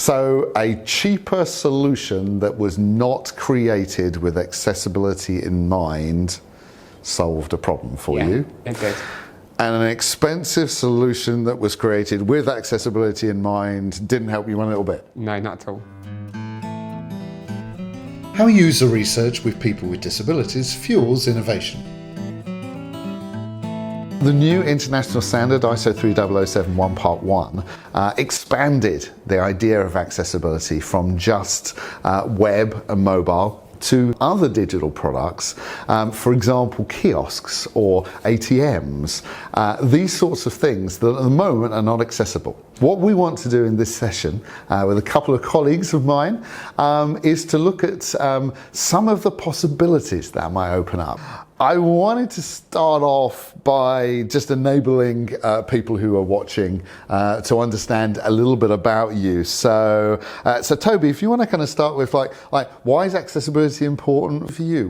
So a cheaper solution that was not created with accessibility in mind solved a problem for you. It did. And an expensive solution that was created with accessibility in mind didn't help you one little bit. No, not at all. How user research with people with disabilities fuels innovation. The new international standard ISO 30071 Part 1 expanded the idea of accessibility from just web and mobile to other digital products, for example kiosks or ATMs, these sorts of things that at the moment are not accessible. What we want to do in this session with a couple of colleagues of mine is to look at some of the possibilities that might open up. I wanted to start off by just enabling people who are watching to understand a little bit about you. So Toby, if you want to kind of start with like why is accessibility important for you?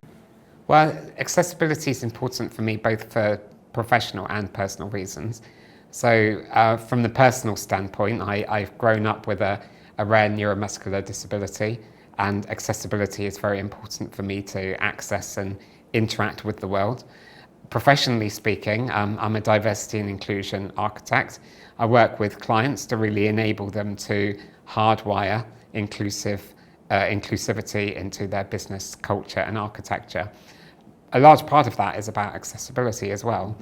Well, accessibility is important for me both for professional and personal reasons. So from the personal standpoint, I've grown up with a rare neuromuscular disability, and accessibility is very important for me to access and interact with the world. Professionally speaking, I'm a diversity and inclusion architect. I work with clients to really enable them to hardwire inclusivity into their business culture and architecture. A large part of that is about accessibility as well.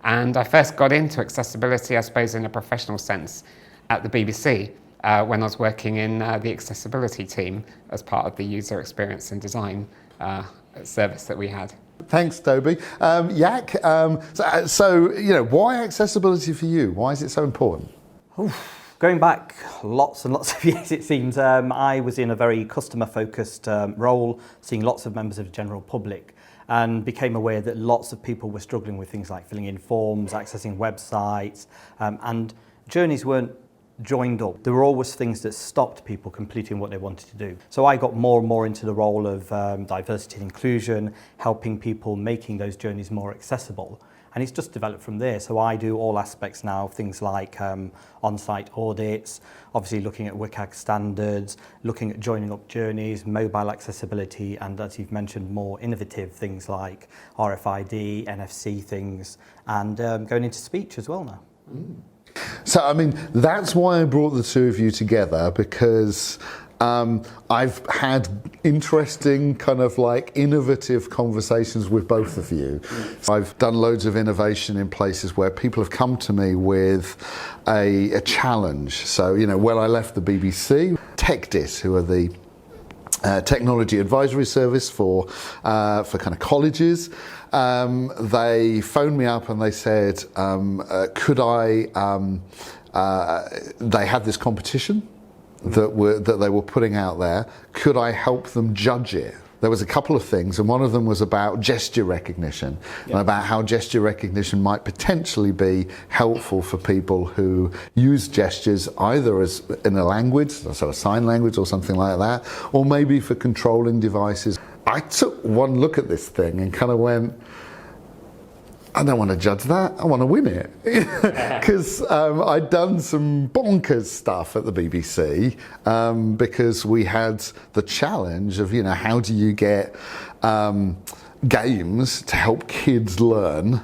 And I first got into accessibility, I suppose, in a professional sense at the BBC when I was working in the accessibility team as part of the user experience and design service that we had. Thanks, Toby. Yak, so you know, why accessibility for you? Why is it so important? Going back lots and lots of years, it seems, I was in a very customer-focused role, seeing lots of members of the general public, and became aware that lots of people were struggling with things like filling in forms, accessing websites, and journeys weren't joined up. There were always things that stopped people completing what they wanted to do. So I got more and more into the role of diversity and inclusion, helping people making those journeys more accessible. And it's just developed from there. So I do all aspects now, things like on-site audits, obviously looking at WCAG standards, looking at joining up journeys, mobile accessibility, and as you've mentioned, more innovative things like RFID, NFC things, and going into speech as well now. So, I mean, that's why I brought the two of you together, because I've had interesting kind of like innovative conversations with both of you. I've done loads of innovation in places where people have come to me with a challenge. So, you know, when I left the BBC, TechDIS, who are the technology advisory service for kind of colleges, they phoned me up and they said, could I, they had this competition that they were putting out there, could I help them judge it? There was a couple of things, and one of them was about gesture recognition, and about how gesture recognition might potentially be helpful for people who use gestures either as in a language, so a sign language or something like that, or maybe for controlling devices. I took one look at this thing and kind of went, I don't want to judge that, I want to win it. Because I'd done some bonkers stuff at the BBC because we had the challenge of, you know, how do you get games to help kids learn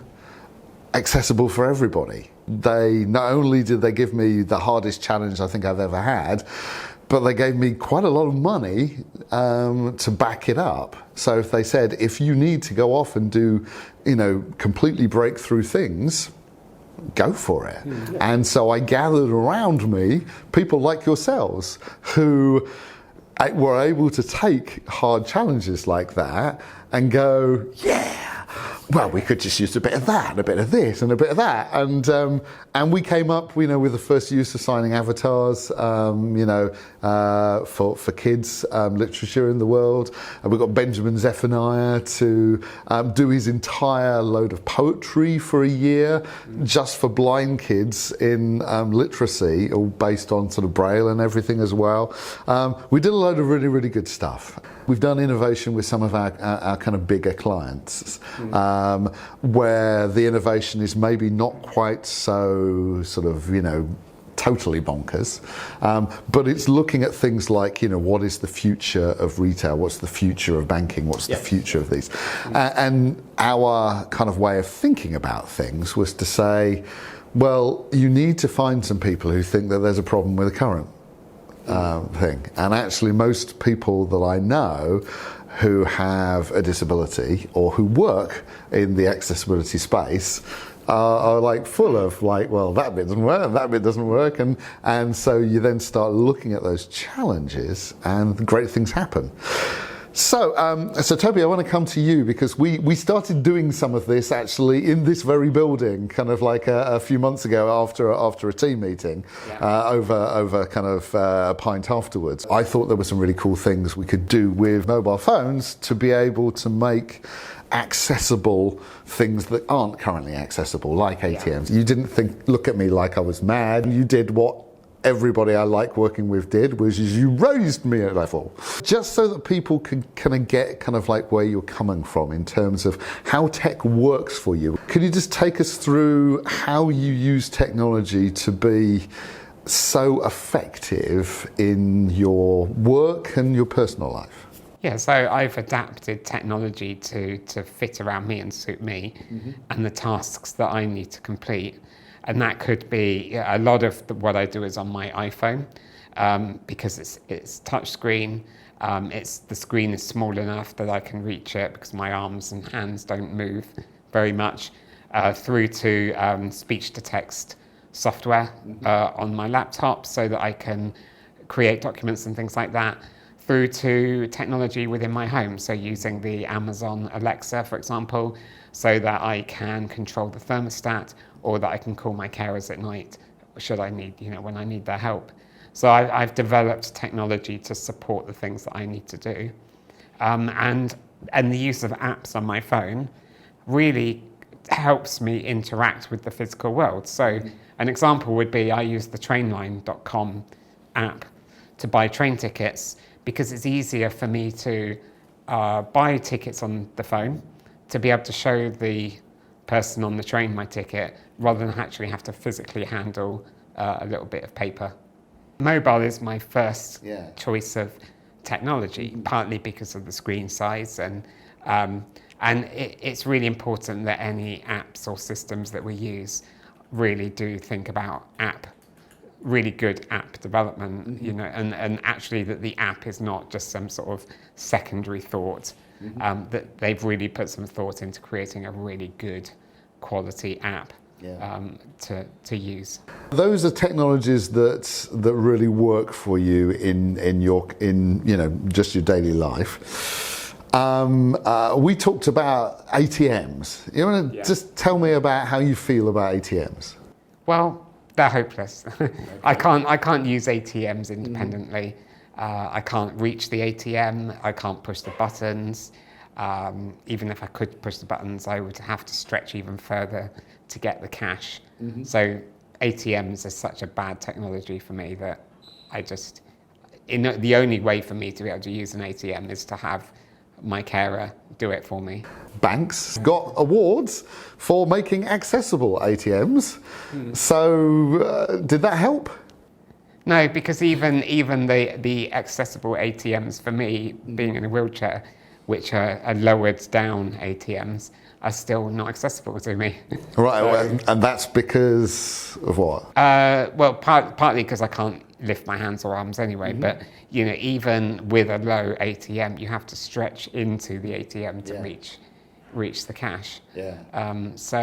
accessible for everybody? They not only did they give me the hardest challenge I think I've ever had, but they gave me quite a lot of money to back it up. So if they said, if you need to go off and do, you know, completely breakthrough things, go for it. And so I gathered around me people like yourselves who were able to take hard challenges like that and go, yeah, well, we could just use a bit of that, a bit of this, and a bit of that, and we came up, you know, with the first use of signing avatars, you know, for kids literature in the world. And we got Benjamin Zephaniah to do his entire load of poetry for a year, just for blind kids in literacy, all based on sort of Braille and everything as well. We did a load of really, really good stuff. We've done innovation with some of our kind of bigger clients, where the innovation is maybe not quite so sort of, you know, totally bonkers. But it's looking at things like, what is the future of retail? What's the future of banking? What's the future of these? And our kind of way of thinking about things was to say, well, you need to find some people who think that there's a problem with the current thing. And actually, most people that I know who have a disability or who work in the accessibility space are like full of like, well, that bit doesn't work, that bit doesn't work, and so you then start looking at those challenges, and great things happen. So Toby, I want to come to you because we started doing some of this actually in this very building, kind of like a few months ago after a team meeting, over kind of a pint afterwards. I thought there were some really cool things we could do with mobile phones to be able to make accessible things that aren't currently accessible, like ATMs. You didn't look at me like I was mad. You did what everybody I like working with did, which is you raised me a level. Just so that people can kind of get kind of like where you're coming from in terms of how tech works for you. Could you just take us through how you use technology to be so effective in your work and your personal life? Yeah, so I've adapted technology to fit around me and suit me and the tasks that I need to complete. And that could be, a lot of what I do is on my iPhone because it's touchscreen. The screen is small enough that I can reach it because my arms and hands don't move very much, through to speech-to-text software on my laptop so that I can create documents and things like that, through to technology within my home. So using the Amazon Alexa, for example, so that I can control the thermostat, or that I can call my carers at night should I need, when I need their help. So I've developed technology to support the things that I need to do. And the use of apps on my phone really helps me interact with the physical world. So an example would be I use the Trainline.com app to buy train tickets because it's easier for me to buy tickets on the phone, to be able to show the person on the train my ticket rather than actually have to physically handle a little bit of paper. Mobile is my first choice of technology, partly because of the screen size, and it's really important that any apps or systems that we use really do think about really good app development, and actually that the app is not just some sort of secondary thought, that they've really put some thought into creating a really good quality app to use. Those are technologies that really work for you in just your daily life. We talked about ATMs. You want to just tell me about how you feel about ATMs? Well, they're hopeless. I can't use ATMs independently. I can't reach the ATM. I can't push the buttons. Even if I could push the buttons, I would have to stretch even further to get the cash. So ATMs are such a bad technology for me that the only way for me to be able to use an ATM is to have my carer do it for me. Banks got awards for making accessible ATMs. So did that help? No, because even the accessible ATMs for me, being in a wheelchair, which are lowered down ATMs, are still not accessible to me. Right, and that's because of what? Well, partly because I can't lift my hands or arms anyway, but even with a low ATM, you have to stretch into the ATM to reach the cash. So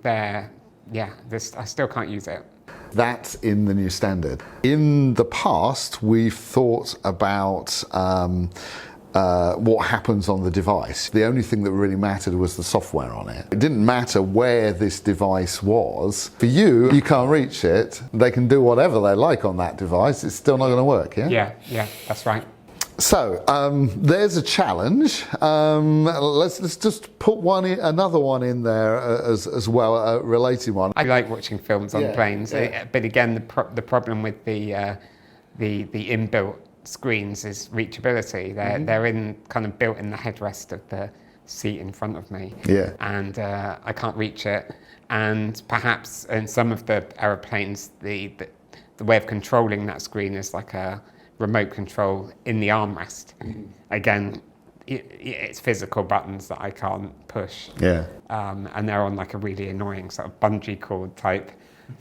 I still can't use it. That's in the new standard. In the past, we've thought about what happens on the device. The only thing that really mattered was the software on it. It didn't matter where this device was. For you, you can't reach it. They can do whatever they like on that device. It's still not going to work, yeah? Yeah, that's right. So there's a challenge. Let's just put another one in there as well, a related one. I like watching films on planes, but again, the problem with the inbuilt screens is reachability. They're kind of built in the headrest of the seat in front of me, and I can't reach it. And perhaps in some of the aeroplanes, the the way of controlling that screen is like a remote control in the armrest. Again, it's physical buttons that I can't push. Yeah. And they're on like a really annoying sort of bungee cord type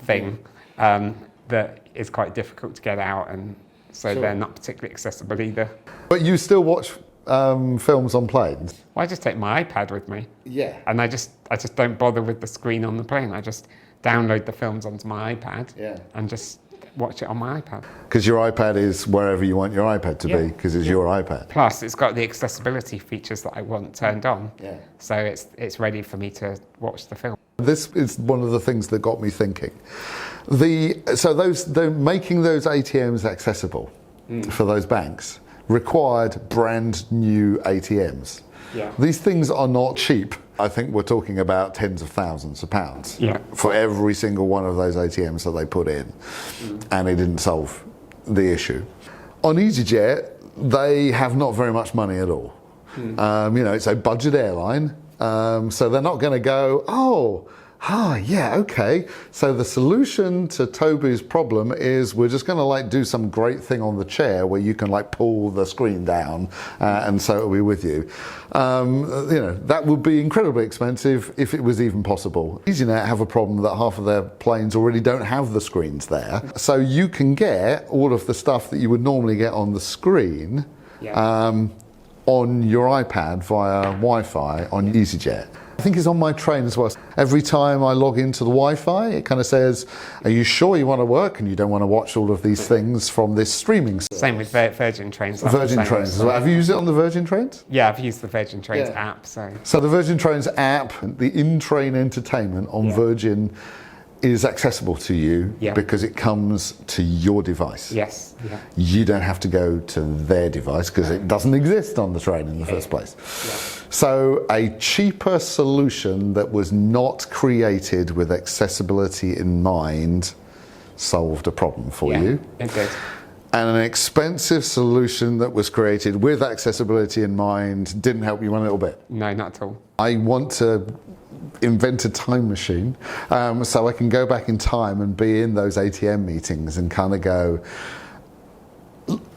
thing that is quite difficult to get out, and so they're not particularly accessible either. But you still watch films on planes? Well, I just take my iPad with me. Yeah. And I just don't bother with the screen on the plane. I just download the films onto my iPad and just watch it on my iPad. Because your iPad is wherever you want your iPad to be, because it's your iPad. Plus, it's got the accessibility features that I want turned on. Yeah. So it's ready for me to watch the film. This is one of the things that got me thinking. Making those ATMs accessible for those banks required brand new ATMs. Yeah. These things are not cheap. I think we're talking about tens of thousands of pounds for every single one of those ATMs that they put in, and it didn't solve the issue. On EasyJet, they have not very much money at all. It's a budget airline, so they're not going to go, okay. So the solution to Toby's problem is we're just going to do some great thing on the chair where you can pull the screen down, and so it'll be with you. That would be incredibly expensive if it was even possible. EasyNet have a problem that half of their planes already don't have the screens there, so you can get all of the stuff that you would normally get on the screen on your iPad via Wi-Fi on EasyJet. I think it's on my train as well. Every time I log into the Wi-Fi, it kind of says, are you sure you want to work and you don't want to watch all of these things from this streaming service? Same with Virgin Trains. Virgin Trains as well. Have you used it on the Virgin Trains? Yeah, I've used the Virgin Trains app. So the Virgin Trains app, the in-train entertainment on Virgin is accessible to you because it comes to your device. Yes. Yeah. You don't have to go to their device because it doesn't exist on the train in the first place. Yeah. So a cheaper solution that was not created with accessibility in mind solved a problem for you. It did. And an expensive solution that was created with accessibility in mind didn't help you one little bit. No, not at all. I want to invent a time machine so I can go back in time and be in those ATM meetings and kind of go,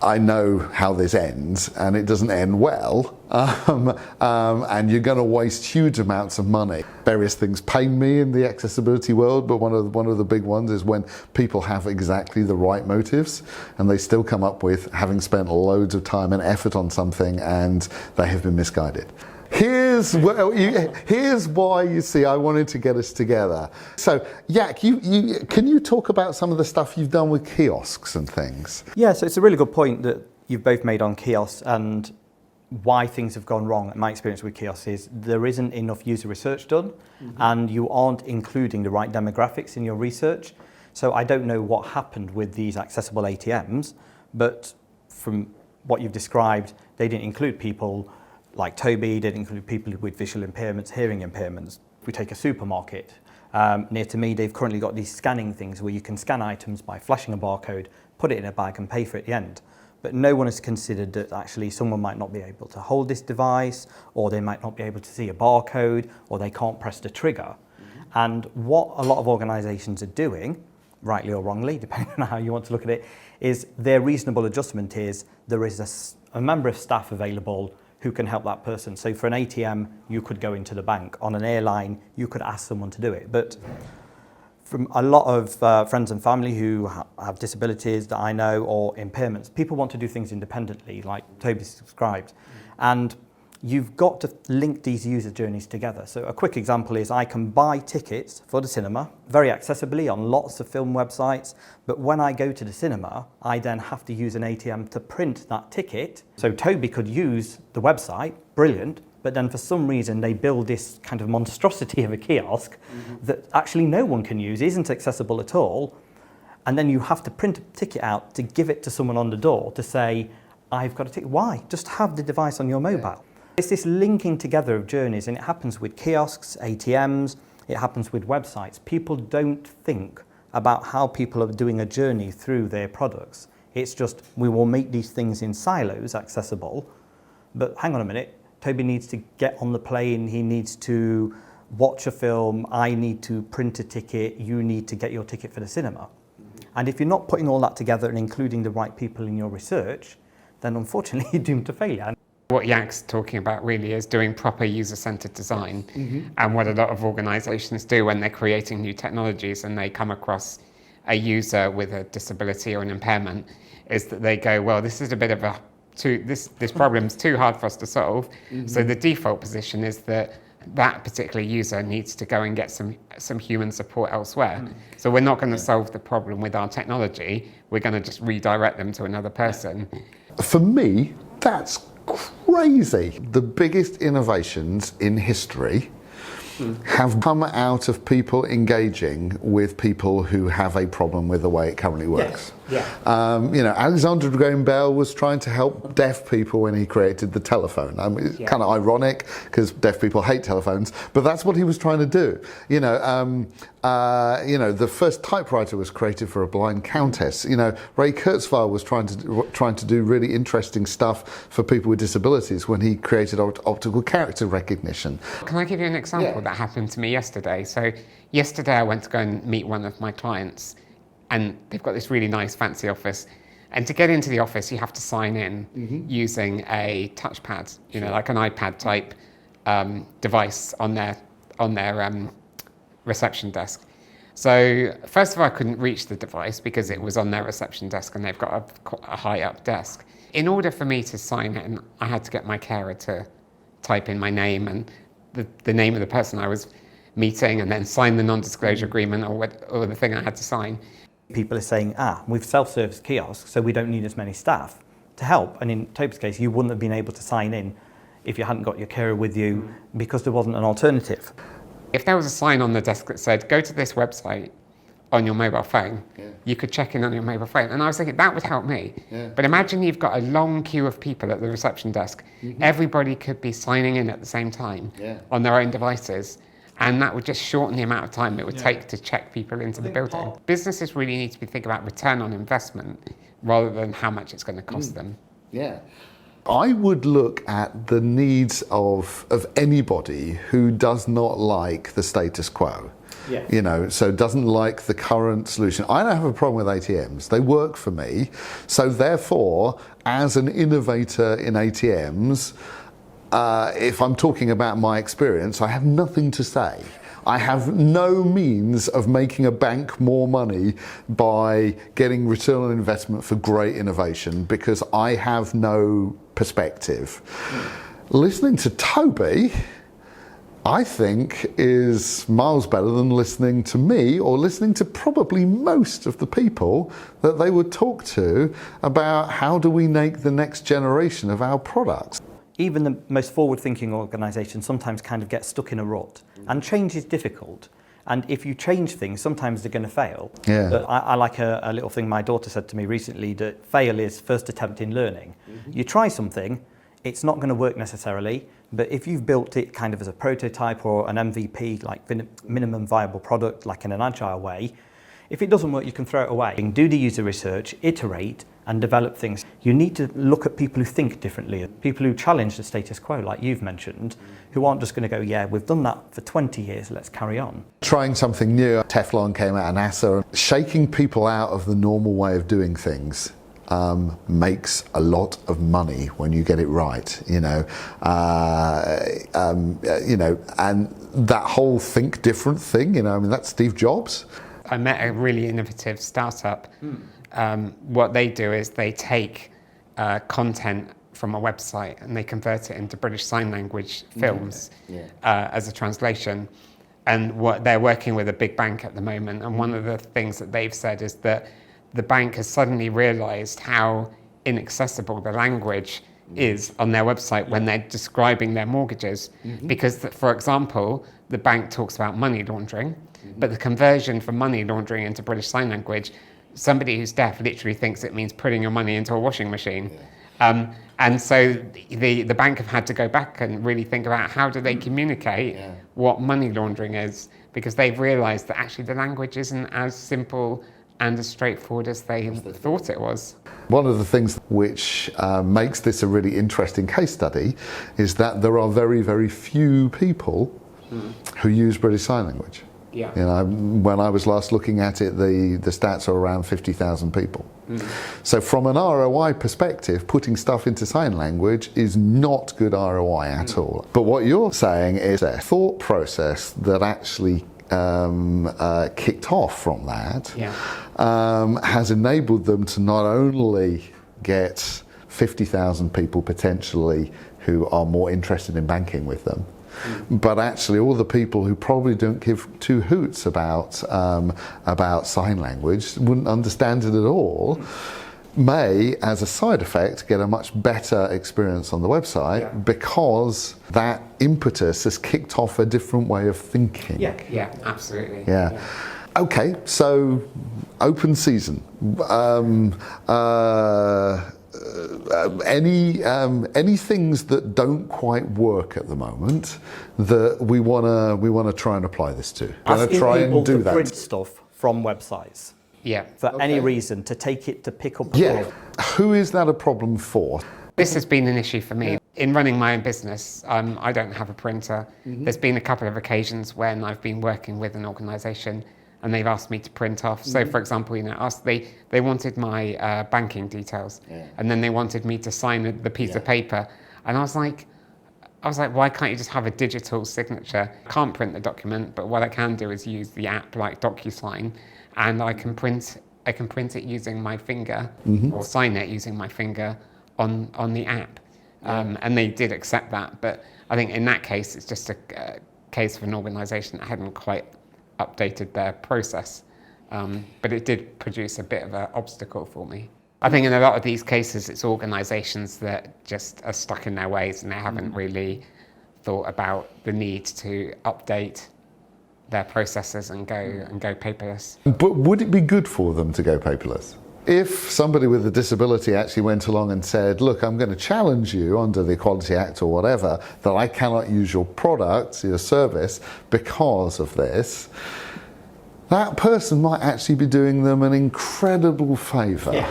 I know how this ends and it doesn't end well, and you're going to waste huge amounts of money. Various things pain me in the accessibility world, but one of the big ones is when people have exactly the right motives and they still come up with having spent loads of time and effort on something and they have been misguided. Here's why you see I wanted to get us together. So, Jack, can you talk about some of the stuff you've done with kiosks and things? Yeah, so it's a really good point that you've both made on kiosks and why things have gone wrong. My experience with kiosks is there isn't enough user research done, and you aren't including the right demographics in your research. So I don't know what happened with these accessible ATMs, but from what you've described, they didn't include people like Toby, didn't include people with visual impairments, hearing impairments. If we take a supermarket, near to me, they've currently got these scanning things where you can scan items by flashing a barcode, put it in a bag and pay for it at the end. But no one has considered that actually someone might not be able to hold this device, or they might not be able to see a barcode, or they can't press the trigger. And what a lot of organisations are doing, rightly or wrongly, depending on how you want to look at it, is their reasonable adjustment is there is a member of staff available who can help that person. So for an ATM, you could go into the bank. On an airline, you could ask someone to do it. But from a lot of friends and family who have disabilities that I know or impairments, people want to do things independently, like Toby described. And you've got to link these user journeys together. So a quick example is I can buy tickets for the cinema very accessibly on lots of film websites, but when I go to the cinema, I then have to use an ATM to print that ticket. So Toby could use the website, brilliant, but then for some reason they build this kind of monstrosity of a kiosk that actually no one can use, isn't accessible at all, and then you have to print a ticket out to give it to someone on the door to say, I've got a ticket. Why? Just have the device on your mobile. It's this linking together of journeys, and it happens with kiosks, ATMs, it happens with websites. People don't think about how people are doing a journey through their products. It's just, we will make these things in silos accessible, but hang on a minute, Toby needs to get on the plane, he needs to watch a film, I need to print a ticket, you need to get your ticket for the cinema. And if you're not putting all that together and including the right people in your research, then unfortunately you're doomed to failure. What Yak's talking about really is doing proper user-centered design. And what a lot of organisations do when they're creating new technologies and they come across a user with a disability or an impairment is that they go, well, this is a bit of a, this problem's too hard for us to solve. So the default position is that that particular user needs to go and get some human support elsewhere. So we're not going to solve the problem with our technology. We're going to just redirect them to another person. For me, that's crazy. The biggest innovations in history have come out of people engaging with people who have a problem with the way it currently works. Alexander Graham Bell was trying to help deaf people when he created the telephone. It's kind of ironic because deaf people hate telephones, but that's what he was trying to do. The first typewriter was created for a blind countess. Ray Kurzweil was trying to do really interesting stuff for people with disabilities when he created optical character recognition. Can I give you an example that happened to me yesterday? So yesterday I went to go and meet one of my clients, and they've got this really nice fancy office. And to get into the office, you have to sign in using a touchpad, like an iPad type device on their reception desk. So first of all, I couldn't reach the device because it was on their reception desk and they've got a high up desk. In order for me to sign in, I had to get my carer to type in my name and the name of the person I was meeting and then sign the non-disclosure agreement or the thing I had to sign. People are saying, we've self-service kiosks, so we don't need as many staff to help. And in Toby's case, you wouldn't have been able to sign in if you hadn't got your carer with you because there wasn't an alternative. If there was a sign on the desk that said, go to this website on your mobile phone, you could check in on your mobile phone. And I was thinking, that would help me. But imagine you've got a long queue of people at the reception desk. Everybody could be signing in at the same time on their own devices. And that would just shorten the amount of time it would take to check people into the building. Businesses really need to be thinking about return on investment rather than how much it's going to cost them. I would look at the needs of anybody who does not like the status quo. So doesn't like the current solution. I don't have a problem with ATMs. They work for me. So therefore, as an innovator in ATMs, if I'm talking about my experience, I have nothing to say. I have no means of making a bank more money by getting return on investment for great innovation because I have no perspective. Listening to Toby, I think, is miles better than listening to me or listening to probably most of the people that they would talk to about how do we make the next generation of our products. Even the most forward-thinking organisations sometimes kind of get stuck in a rut. And change is difficult. And if you change things, sometimes they're going to fail. But I like a little thing my daughter said to me recently, that fail is first attempt in learning. You try something, it's not going to work necessarily, but if you've built it kind of as a prototype or an MVP, like minimum viable product, like in an agile way, if it doesn't work, you can throw it away. You can do the user research, iterate, and develop things. You need to look at people who think differently, people who challenge the status quo, like you've mentioned, who aren't just going to go, we've done that for 20 years, let's carry on. Trying something new. Teflon came out of NASA. Shaking people out of the normal way of doing things makes a lot of money when you get it right, and that whole think different thing, that's Steve Jobs. I met a really innovative startup. What they do is they take content from a website and they convert it into British Sign Language films as a translation. And what they're working with a big bank at the moment. And one of the things that they've said is that the bank has suddenly realized how inaccessible the language is on their website when they're describing their mortgages. Because, for example, the bank talks about money laundering, but the conversion from money laundering into British Sign Language, somebody who's deaf literally thinks it means putting your money into a washing machine. And so the bank have had to go back and really think about how do they communicate what money laundering is, because they've realized that actually the language isn't as simple and as straightforward as they thought it was. One of the things which makes this a really interesting case study is that there are very, very few people who use British Sign Language. Yeah. You know, when I was last looking at it, the stats are around 50,000 people. So from an ROI perspective, putting stuff into sign language is not good ROI at all. But what you're saying is a thought process that actually kicked off from that has enabled them to not only get 50,000 people potentially who are more interested in banking with them, but actually all the people who probably don't give two hoots about sign language, wouldn't understand it at all, may, as a side effect, get a much better experience on the website because that impetus has kicked off a different way of thinking. Yeah, absolutely. Yeah. Okay, so open season. Any things that don't quite work at the moment that we wanna try and apply this to? Asking try people and do to that. print stuff from websites Yeah. for any reason, to take it to pick up a Yeah. call. Who is that a problem for? This has been an issue for me. In running my own business, I don't have a printer. There's been a couple of occasions when I've been working with an organisation and they've asked me to print off. So, for example, they wanted my banking details, and then they wanted me to sign the piece of paper, and I was like, why can't you just have a digital signature? I can't print the document, but what I can do is use the app like DocuSign, and I can print it using my finger or sign it using my finger on the app. And they did accept that, but I think in that case, it's just a case of an organisation that hadn't quite updated their process. But it did produce a bit of an obstacle for me. I think in a lot of these cases, it's organisations that just are stuck in their ways and they haven't really thought about the need to update their processes and go paperless. But would it be good for them to go paperless? If somebody with a disability actually went along and said, look, I'm going to challenge you under the Equality Act or whatever, that I cannot use your product, your service, because of this, that person might actually be doing them an incredible favour.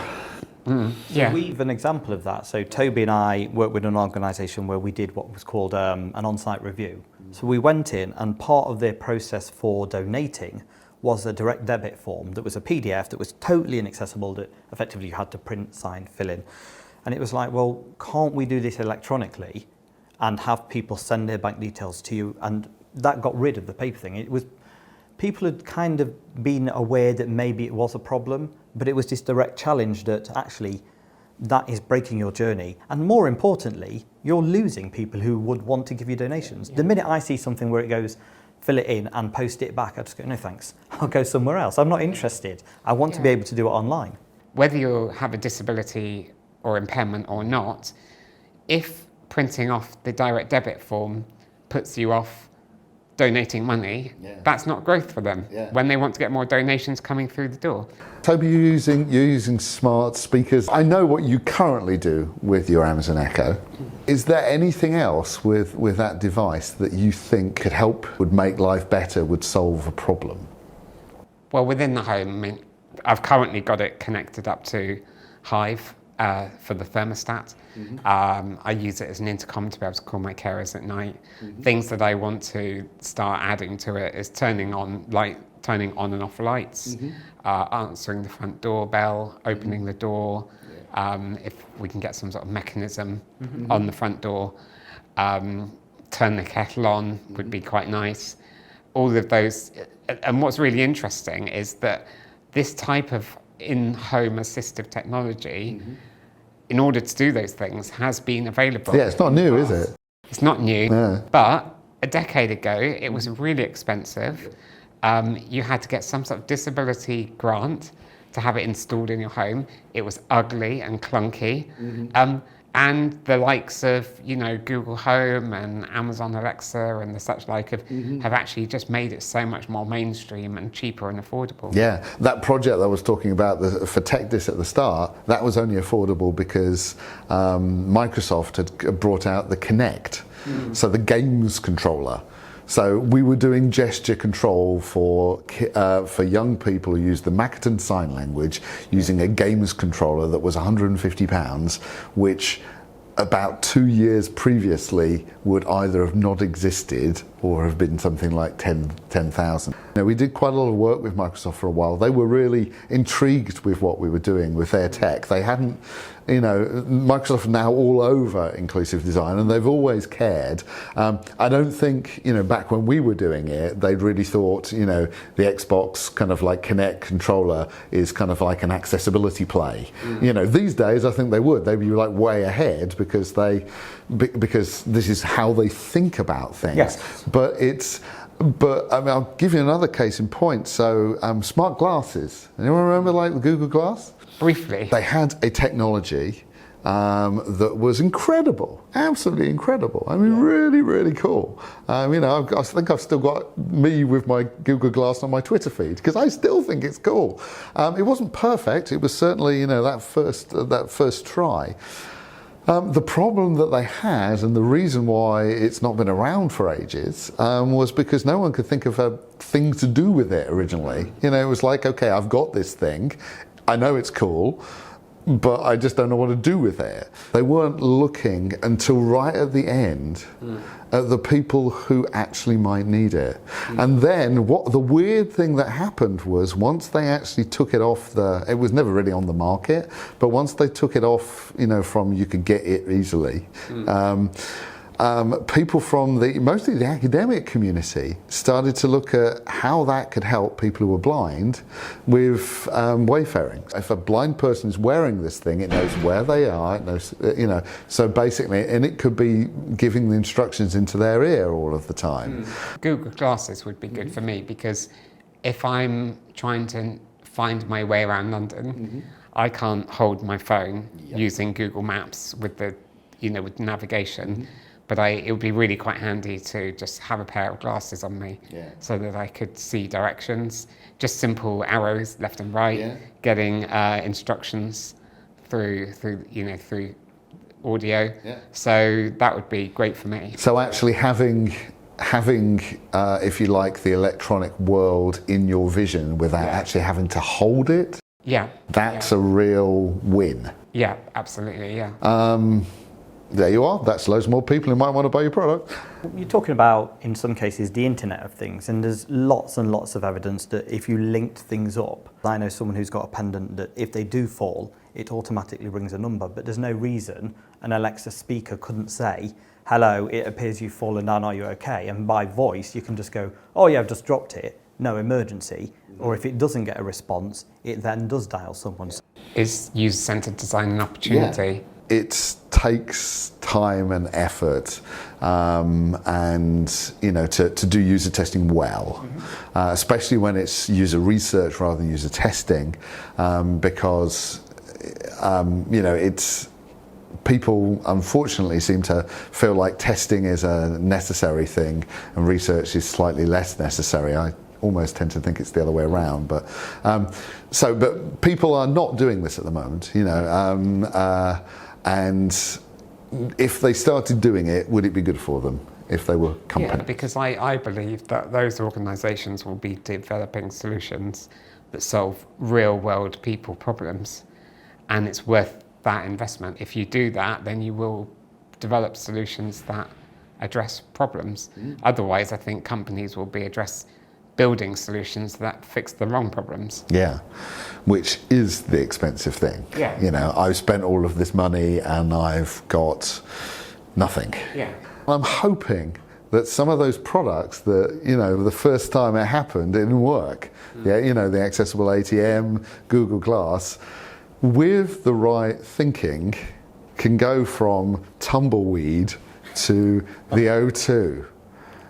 So we have an example of that. So Toby and I worked with an organisation where we did what was called an on-site review. So we went in, and part of their process for donating was a direct debit form that was a PDF that was totally inaccessible, that effectively you had to print, sign, fill in. And it was like, well, can't we do this electronically and have people send their bank details to you? And that got rid of the paper thing. It was, people had kind of been aware that maybe it was a problem, but it was this direct challenge that actually that is breaking your journey. And more importantly, you're losing people who would want to give you donations. The minute I see something where it goes, fill it in and post it back, I just go, no thanks, I'll go somewhere else. I'm not interested. I want to be able to do it online. Whether you have a disability or impairment or not, if printing off the direct debit form puts you off donating money, that's not growth for them when they want to get more donations coming through the door. Toby, you're using smart speakers. I know what you currently do with your Amazon Echo. Is there anything else with that device that you think could help, would make life better, would solve a problem? Well, within the home, I mean, I've currently got it connected up to Hive for the thermostat. I use it as an intercom to be able to call my carers at night. Things that I want to start adding to it is turning on and off lights, answering the front doorbell, opening the door, if we can get some sort of mechanism on the front door, turn the kettle on would be quite nice. All of those, and what's really interesting is that this type of in-home assistive technology, in order to do those things, has been available. Yeah, it's not new, is it? It's not new, but a decade ago, it was really expensive. You had to get some sort of disability grant to have it installed in your home. It was ugly and clunky. And the likes of, Google Home and Amazon Alexa and the such like have actually just made it so much more mainstream and cheaper and affordable. Yeah, that project that I was talking about for TechDis at the start, that was only affordable because Microsoft had brought out the Kinect, so the games controller. So we were doing gesture control for young people who use the Makaton Sign Language using a games controller that was £150, which about 2 years previously would either have not existed or have been something like 10,000. We did quite a lot of work with Microsoft for a while. They were really intrigued with what we were doing with their tech. They hadn't, Microsoft are now all over inclusive design, and they've always cared. I don't think, back when we were doing it, they'd really thought, the Xbox kind of like Kinect controller is kind of like an accessibility play. These days I think they would. They'd be like way ahead because this is how they think about things. Yes. But I'll give you another case in point. So smart glasses. Anyone remember like the Google Glass? Briefly. They had a technology that was incredible, absolutely incredible. Really, really cool. I think I've still got me with my Google Glass on my Twitter feed because I still think it's cool. It wasn't perfect. It was certainly, that first try. The problem that they had, and the reason why it's not been around for ages, was because no one could think of a thing to do with it originally. It was like, okay, I've got this thing, I know it's cool, but I just don't know what to do with it. They weren't looking until right at the end at the people who actually might need it. And then what the weird thing that happened was once they actually took it off it was never really on the market, but once they took it off, from you could get it easily, people from mostly the academic community started to look at how that could help people who were blind with wayfaring. If a blind person is wearing this thing, it knows where they are, it knows, so basically, and it could be giving the instructions into their ear all of the time. Google Glasses would be good for me because if I'm trying to find my way around London, I can't hold my phone using Google Maps with the, with navigation. But it would be really quite handy to just have a pair of glasses on me so that I could see directions, just simple arrows left and right, getting instructions through audio. So that would be great for me. So actually having if you like, the electronic world in your vision without actually having to hold it, that's a real win. Yeah, absolutely, yeah. There you are. That's loads more people who might want to buy your product. You're talking about, in some cases, the Internet of Things, and there's lots and lots of evidence that if you linked things up, I know someone who's got a pendant that if they do fall, it automatically rings a number, but there's no reason an Alexa speaker couldn't say, hello, it appears you've fallen down, are you okay? And by voice, you can just go, oh yeah, I've just dropped it, no emergency. Or if it doesn't get a response, it then does dial someone. Is user-centered design an opportunity? It takes time and effort, and to do user testing well, especially when it's user research rather than user testing, because it's people unfortunately seem to feel like testing is a necessary thing and research is slightly less necessary. I almost tend to think it's the other way around, but people are not doing this at the moment, and if they started doing it, would it be good for them if they were company? Yeah, because I believe that those organisations will be developing solutions that solve real-world people problems, and it's worth that investment. If you do that, then you will develop solutions that address problems. Otherwise, I think companies will be building solutions that fix the wrong problems. Yeah, which is the expensive thing. Yeah. I've spent all of this money and I've got nothing. Yeah. I'm hoping that some of those products that, the first time it happened, it didn't work. The accessible ATM, Google Glass, with the right thinking, can go from tumbleweed to the O2.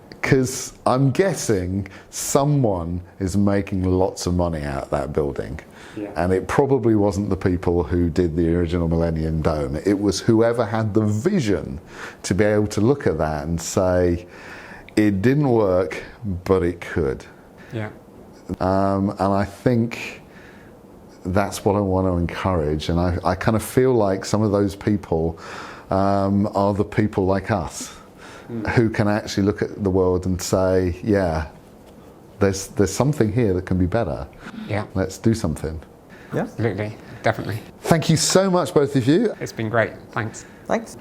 Because I'm guessing someone is making lots of money out of that building. And it probably wasn't the people who did the original Millennium Dome. It was whoever had the vision to be able to look at that and say, it didn't work, but it could. Yeah. And I think that's what I want to encourage. And I kind of feel like some of those people are the people like us. Who can actually look at the world and say, yeah, there's something here that can be better. Yeah. Let's do something. Yeah. Absolutely, definitely. Thank you so much, both of you. It's been great. Thanks. Thanks.